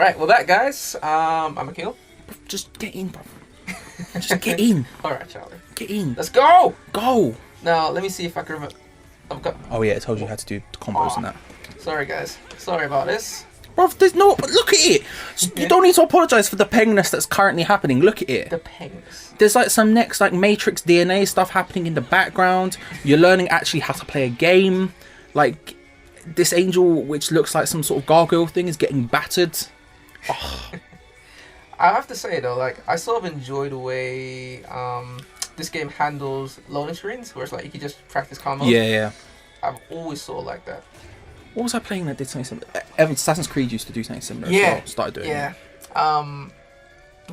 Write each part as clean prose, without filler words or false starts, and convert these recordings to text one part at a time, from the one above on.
Alright, we're back, guys. I'm Akil. Just get in, bro. Just get in. Alright, Charlie. Get in. Let's go! Go! Now, let me see if I can remember. Oh, yeah, it told you how to do combos and that. Sorry, guys. Sorry about this. Bro, there's no... But look at it! You don't need to apologise for the pengness that's currently happening. Look at it. The pengs. There's like some next like Matrix DNA stuff happening in the background. You're learning actually how to play a game. Like, this angel, which looks like some sort of gargoyle thing, is getting battered. Oh. I have to say, though, like, I sort of enjoy the way this game handles loading screens, where it's like you can just practice combos. Yeah, yeah. I've always sort of liked that. What was I playing that did something similar? Assassin's Creed used to do something similar as well. Started doing it.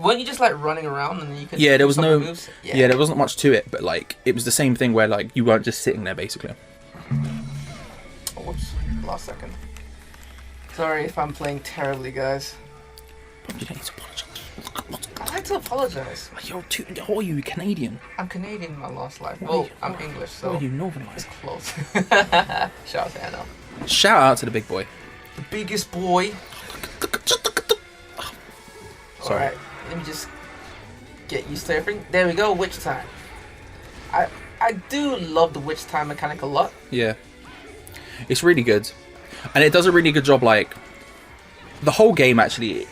Weren't you just like running around and you could there was no moves? Yeah, there wasn't much to it, but like it was the same thing where like you weren't just sitting there basically. Oh, whoops, last second. Sorry if I'm playing terribly, guys. But you don't need to apologise. I like to apologise. How are you, Canadian? I'm Canadian in my last life. Well, I'm English, so... How are you, Northern It's Lights? close. Shout out to Anna. Shout out to the big boy. The biggest boy. Sorry. Alright, let me just get used to everything. There we go, witch time. I do love the witch time mechanic a lot. Yeah. It's really good. And it does a really good job, like... The whole game, actually,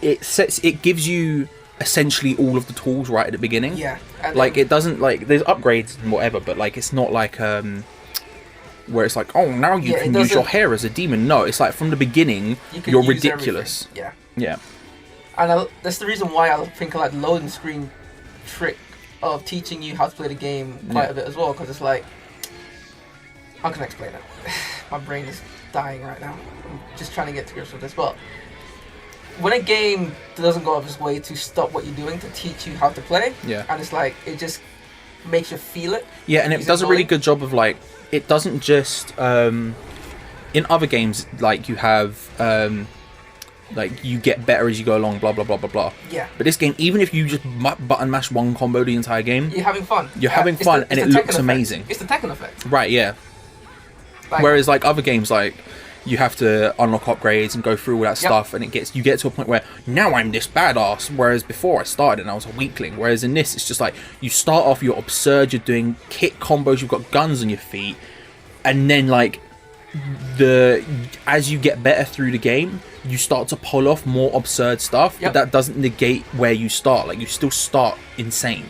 it gives you essentially all of the tools right at the beginning. Yeah. Like, it doesn't, like... There's upgrades and whatever, but, like, it's not like, where it's like, oh, now you can use your hair as a demon. No, it's like, from the beginning, you're ridiculous. Everything. Yeah. And that's the reason why I think I like the loading screen trick of teaching you how to play the game quite a bit as well, because it's like, how can I explain it? My brain is dying right now. I'm just trying to get to grips with this, but when a game doesn't go out of its way to stop what you're doing to teach you how to play, and it's like, it just makes you feel it. Yeah, and it does a really good job of like, it doesn't just, in other games, like you have, like you get better as you go along, blah blah blah blah blah. Yeah. But this game, even if you just button mash one combo the entire game, you're having fun. You're having fun, and it looks amazing. It's the Tekken effect. Right. Yeah. Like, whereas like other games, like you have to unlock upgrades and go through all that stuff, and you get to a point where now I'm this badass. Whereas before I started and I was a weakling. Whereas in this, it's just like you start off, you're absurd, you're doing kick combos, you've got guns on your feet, and then like as you get better through the game, you start to pull off more absurd stuff, but that doesn't negate where you start. Like you still start insane,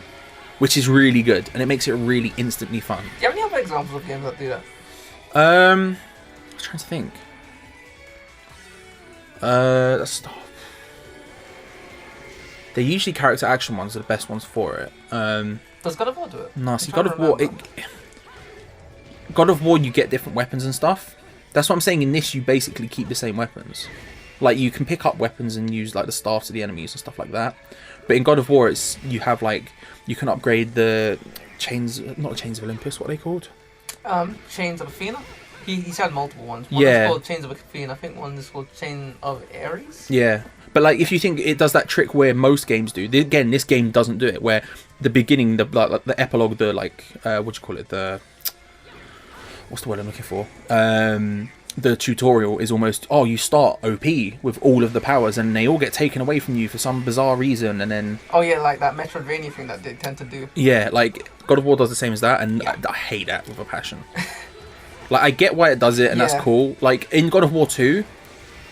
which is really good, and it makes it really instantly fun. Do you have any other examples of games that do that? I was trying to think. They're usually character action ones are the best ones for it. Does God of War do it? No, see, God of War, you get different weapons and stuff. That's what I'm saying. In this, you basically keep the same weapons. Like, you can pick up weapons and use, like, the staffs of the enemies and stuff like that. But in God of War, you have, like, you can upgrade the chains... Not the Chains of Olympus, what are they called? Chains of Athena? He's had multiple ones. One is called Chains of Athena. I think one is called Chain of Ares. Yeah. But, like, if you think it does that trick where most games do... Again, this game doesn't do it, where the beginning, the epilogue, the, like... what do you call it? The... What's the word I'm looking for? The tutorial is almost, you start OP with all of the powers and they all get taken away from you for some bizarre reason, and then... Oh yeah, like that Metroidvania thing that they tend to do. Yeah, like, God of War does the same as that, and I hate that with a passion. Like, I get why it does it, and that's cool. Like, in God of War 2,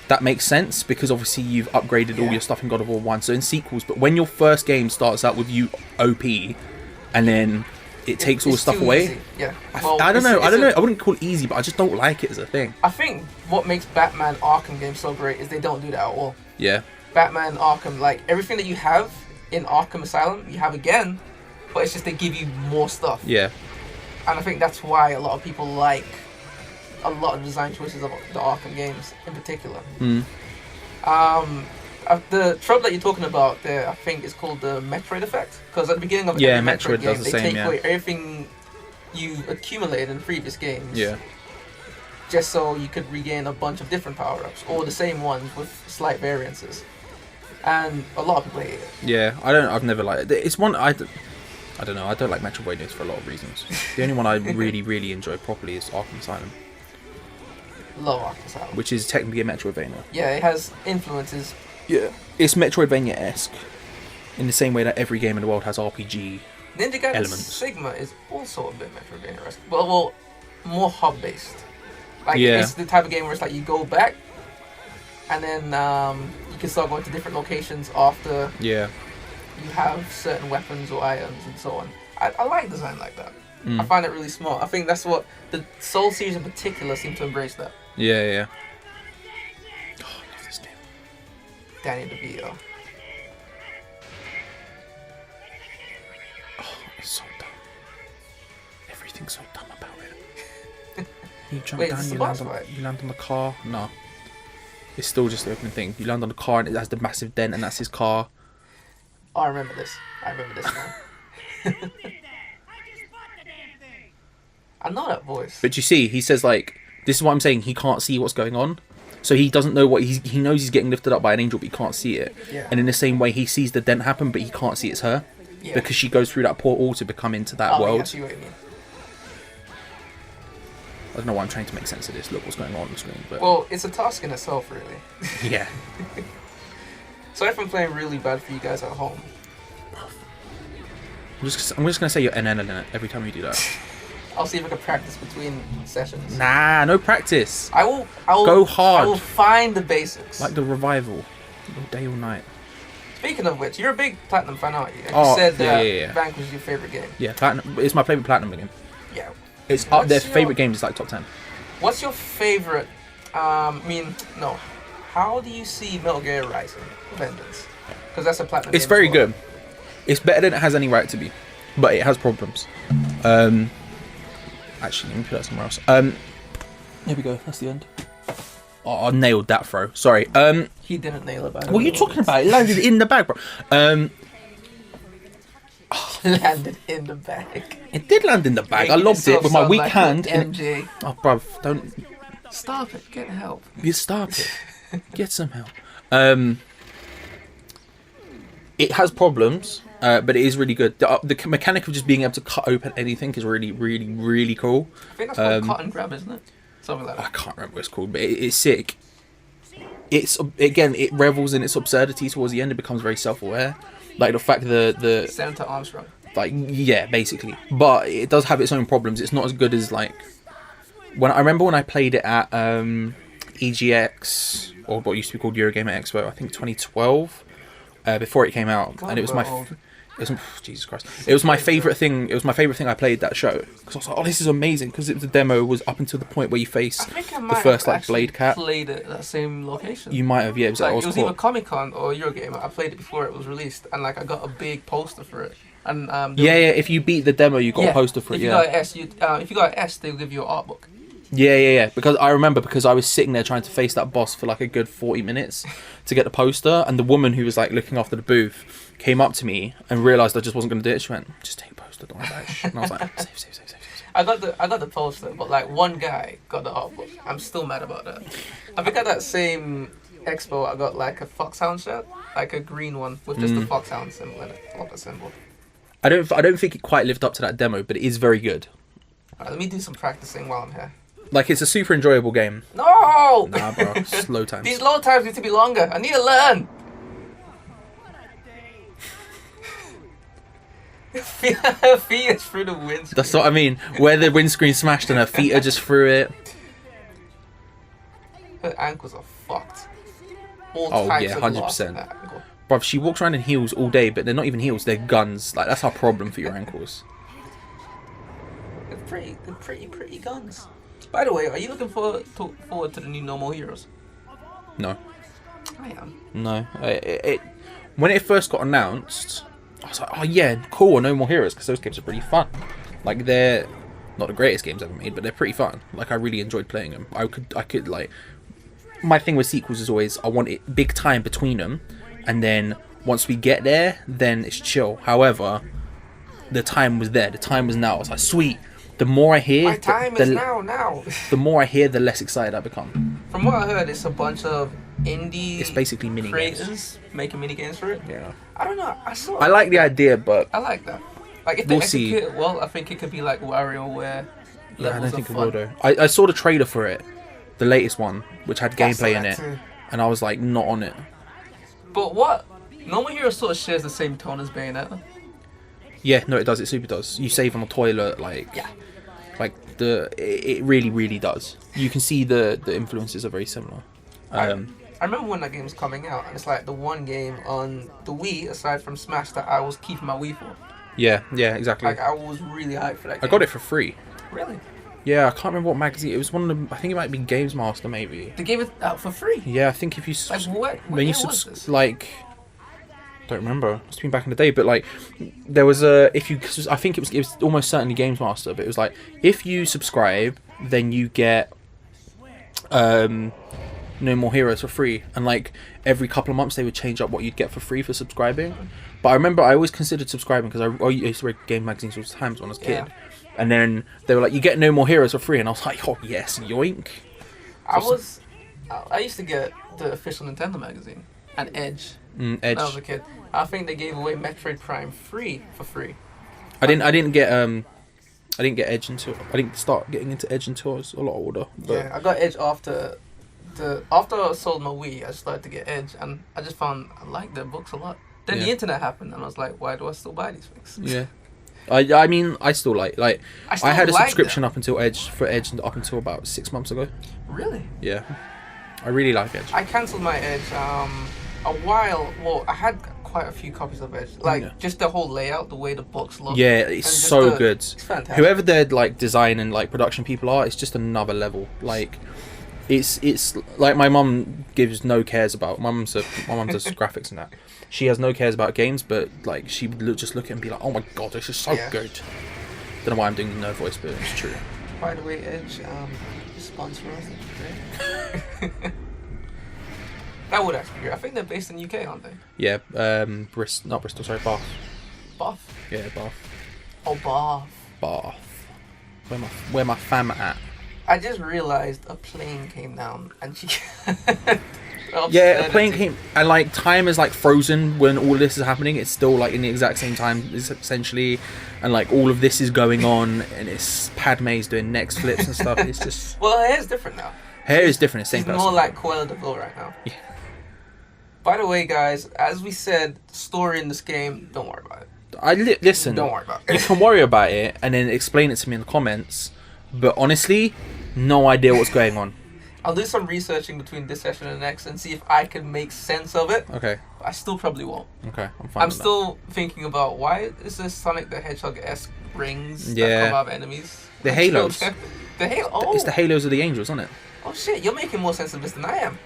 that makes sense, because obviously you've upgraded all your stuff in God of War 1, so in sequels, but when your first game starts out with you OP, and then... It takes all the stuff away. Easy. Yeah. I don't know. I wouldn't call it easy, but I just don't like it as a thing. I think what makes Batman Arkham games so great is they don't do that at all. Yeah. Batman Arkham, like everything that you have in Arkham Asylum, you have again, but it's just they give you more stuff. Yeah. And I think that's why a lot of people like a lot of the design choices of the Arkham games in particular. The trope that you're talking about there, I think, is called the Metroid effect. Because at the beginning of every Metroid game, they take away everything you accumulated in previous games. Yeah. Just so you could regain a bunch of different power-ups, or the same ones with slight variances. And a lot of people hate it. Yeah, I've never liked it. It's one I don't know. I don't like Metroidvanias for a lot of reasons. The only one I really, really enjoy properly is Arkham Asylum. Love Arkham Asylum. Which is technically a Metroidvania. Yeah, it has influences Yeah, it's Metroidvania-esque in the same way that every game in the world has RPG Ninja Gaiden elements. Sigma is also a bit Metroidvania-esque. Well, more hub-based. Like, Yeah. it's the type of game where it's like you go back, and then you can start going to different locations after Yeah. you have certain weapons or items and so on. I like design like that. Mm. I find it really smart. I think that's what the Soul series in particular seem to embrace that. Yeah. Oh, I love this game. Danny DeVito. Oh, it's so dumb. Everything's so dumb about it. You jump Wait, down, it's the you boss land, fight? you land on the car. No. It's still just the opening thing. You land on the car and it has the massive dent and that's his car. Oh, I remember this now. I know that voice. But you see, he says like, this is what I'm saying, he can't see what's going on. So he doesn't know what he knows he's getting lifted up by an angel, but he can't see it. Yeah. And in the same way, he sees the dent happen, but he can't see it's her. Yeah. Because she goes through that portal to become into that Yeah, I world. see what you mean. I don't know why I'm trying to make sense of this. Look what's going on the screen. But Well, it's a task in itself, really. yeah. Sorry if I'm playing really bad for you guys at home. I'm just gonna say you're NN in it every time you do that. I'll see if I can practice between sessions. Nah, no practice. I will Go hard. I will find the basics. Like the revival, all day, all night. Speaking of which, you're a big Platinum fan, aren't you? And Oh, you said that yeah. Vanquish was your favorite game. Yeah, platinum. It's my favorite platinum game. Yeah. It's up there. What's your- Favorite games is like top 10. What's your favorite? No. How do you see Metal Gear Rising: Vengeance? Because that's a Platinum. It's game very as well. good. It's better than it has any right to be, but it has problems. Actually, let me put that somewhere else. Here we go. That's the end. Oh, I nailed that throw. Sorry. He didn't nail it. By the What are way. you talking about? It landed in the bag, bro. Landed in the bag. It did land in the bag. I Making lobbed it yourself with my sound weak like hand. an And MJ. oh, bruv, don't. Stop it. Get help. You stop it. Get some help. It has problems, but it is really good. The mechanic of just being able to cut open anything is really, really, really cool. I think that's called cut and grab, isn't it? Something like I that. can't remember what it's called, but it's sick. It's again, it revels in its absurdity towards the end. It becomes very self-aware, like the fact the Senator Armstrong. like yeah, basically. But it does have its own problems. It's not as good as like when I remember when I played it at EGX or what used to be called Eurogamer Expo. I think 2012. Before it came out, God, and it was we're my old. Jesus Christ, it was my favorite thing. It was my favorite thing I played that show because I was like, oh, this is amazing because the demo was up until the point where you face I think I the might first have like blade cat. played it at that same location. You might have, yeah. It was like, at it was either Oscorp. Comic Con or Eurogamer. I played it before it was released, and like I got a big poster for it. And Yeah. If you beat the demo, you got a poster for it. If you Yeah. got an S, if you got an S, they'll give you an art book. Yeah. Because I remember because I was sitting there trying to face that boss for like a good 40 minutes to get the poster, and the woman who was like looking after the booth came up to me and realised I just wasn't going to do it. She went, "Just take a poster, don't worry about it." And I was like, "Save." I got the poster, but like one guy got the art book. I'm still mad about that. I think at that same expo, I got like a Foxhound shirt, like a green one with just the Foxhound symbol in it, Fox symbol. I don't think it quite lived up to that demo, but it is very good. Alright, let me do some practicing while I'm here. Like it's a super enjoyable game. No! Nah, bro, slow times. These load times need to be longer. I need to learn. Her feet is through the windscreen. That's what I mean. Where the windscreen smashed and her feet are just through it. Her ankles are fucked. All Oh, types yeah, of 100%. loss in that ankle. Bruv, she walks around in heels all day, but they're not even heels, they're guns. Like, that's our problem for your ankles. They're pretty guns. By the way, are you looking forward to the new No More Heroes? No. I am. No. When it first got announced, I was like, oh yeah, cool, No More Heroes, because those games are pretty fun. Like, they're not the greatest games ever made, but they're pretty fun. Like, I really enjoyed playing them. I could like... My thing with sequels is always, I want it big time between them, and then once we get there, then it's chill. However, the time was there. The time was now. I was like, sweet. The more I hear... My time is now. The more I hear, the less excited I become. From what I heard, it's a bunch of indie It's basically mini creators games. making mini games for it. Yeah. I don't know. I like the idea, but... I like that. Like if they We'll execute it well, I think it could be like Wario, where Yeah, I levels don't think are it will fun. do. I saw the trailer for it, the latest one, which had I saw gameplay in that it, too. and I was like, not on it. But what? Normal Hero sort of shares the same tone as Bayonetta. Yeah, no, it does. It super does. You save on the toilet, like Yeah. like it really, really does. You can see the influences are very similar. I remember when that game was coming out, and it's like the one game on the Wii, aside from Smash, that I was keeping my Wii for. Yeah, exactly. Like, I was really hyped for that game. I got it for free. Really? Yeah, I can't remember what magazine. It was one of them. I think it might be Games Master, maybe. They gave it out for free? Yeah, I think if you... Like, what when you year was this? like... don't remember. It's been back in the day, but like there was a I think it was almost certainly Games Master, but it was like if you subscribe, then you get No More Heroes for free, and like every couple of months they would change up what you'd get for free for subscribing. But I remember I always considered subscribing because I used to read game magazines all the time when I was a kid, and then they were like, you get No More Heroes for free, and I was like, oh yes, yoink. I used to get the official Nintendo magazine and Edge. Edge. When I was a kid. I think they gave away Metroid Prime for free. I didn't get Edge until I didn't start getting into Edge until I was a lot older. But Yeah, I got Edge after I sold my Wii. I started to get Edge, and I just found I liked their books a lot. Then the internet happened, and I was like, why do I still buy these things? Yeah. I mean, I still like I had a subscription them. up until Edge up until about 6 months ago. Really? Yeah, I really like Edge. I cancelled my Edge I had quite a few copies of Edge, just the whole layout, the way the books look. Yeah, it's so good. It's fantastic. Whoever their like design and like production people are, it's just another level. Like it's like my mum gives no cares about. My mum does graphics and that. She has no cares about games, but like she would just look at it and be like, "Oh my god, this is so good." Don't know why I'm doing the nerd voice, but it's true. By the way, Edge, sponsor us. That would actually be great. I think they're based in UK, aren't they? Yeah, not Bristol, sorry, Bath. Bath? Yeah, Bath. Oh, Bath. Bath. Where my fam at? I just realised a plane came down and she... Yeah, a plane came, and like time is like frozen when all this is happening. It's still like in the exact same time, essentially, and like all of this is going on, and it's Padme's doing next flips and stuff. It's just... Well, her hair's different now. Hair is different, it's same person. It's more like Cruella de Vil right now. Yeah. By the way, guys, as we said, story in this game, don't worry about it. Listen. Don't worry about it. You can worry about it and then explain it to me in the comments. But honestly, no idea what's going on. I'll do some researching between this session and the next and see if I can make sense of it. Okay. I still probably won't. Okay, I'm fine. I'm still thinking about why is this Sonic the Hedgehog-esque rings that come out of enemies? The halos. The halo. Oh. It's the halos of the angels, isn't it? Oh shit! You're making more sense of this than I am.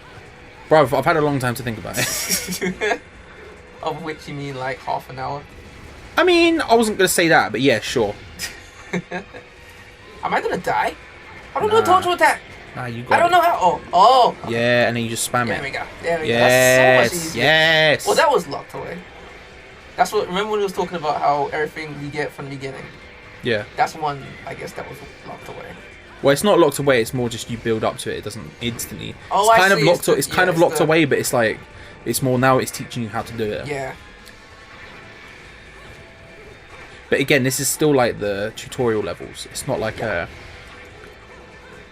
Bro, I've had a long time to think about it. Of which you mean like half an hour? I mean, I wasn't gonna say that, but yeah, sure. Am I gonna die? I don't know torture attack. Nah, you got I don't know how. Oh. Yeah, and then you just spam There it. we go. There we go. Yes. That's so much easier. Yes. Well, that was locked away. That's what. Remember when we was talking about how everything we get from the beginning? Yeah. That's one. I guess that was locked away. Well, it's not locked away. It's more just you build up to it. It doesn't instantly. Oh, it's kind I of see. locked. It's kind of locked the... away, but it's like it's more now. It's teaching you how to do it. Yeah. But again, this is still like the tutorial levels. It's not like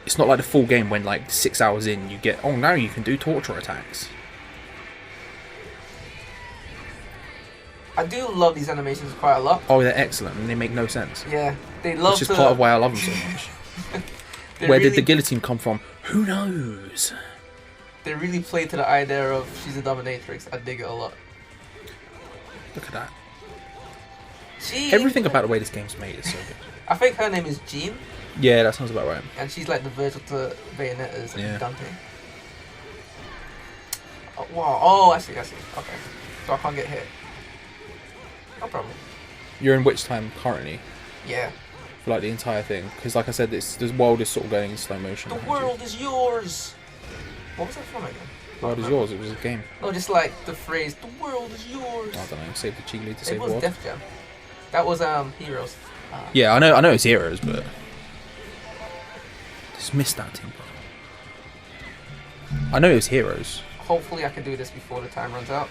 it's not like the full game when like 6 hours in you get. Oh, now you can do torture attacks. I do love these animations quite a lot. Oh, they're excellent and they make no sense. Yeah, they love. Which is part of why I love them so much. Where really... did the guillotine come from? Who knows? They really play to the idea of she's a dominatrix. I dig it a lot. Look at that. She... Everything about the way this game's made is so good. I think her name is Jean. Yeah, that sounds about right. And she's like the Virgil to Bayonetta's and Dante. Oh, wow. Oh, I see. Okay. So I can't get hit. No problem. You're in which time currently? Yeah. For like the entire thing, because like I said, this world is sort of going in slow motion. The world is yours. What was that from again? The world is yours. It was a game. No, just like the phrase "the world is yours." I don't know. Save the cheekily to save the the world. It was Def Jam. That was Heroes. Yeah, I know it's Heroes, but just missed that team. I know it was Heroes. Hopefully, I can do this before the time runs out.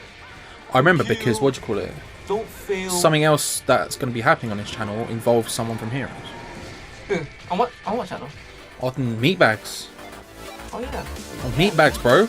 I remember because what do you call it? Don't fail. Something else that's going to be happening on this channel involves someone from Heroes. On what channel? On Meatbags. Oh yeah. On Meatbags, bro.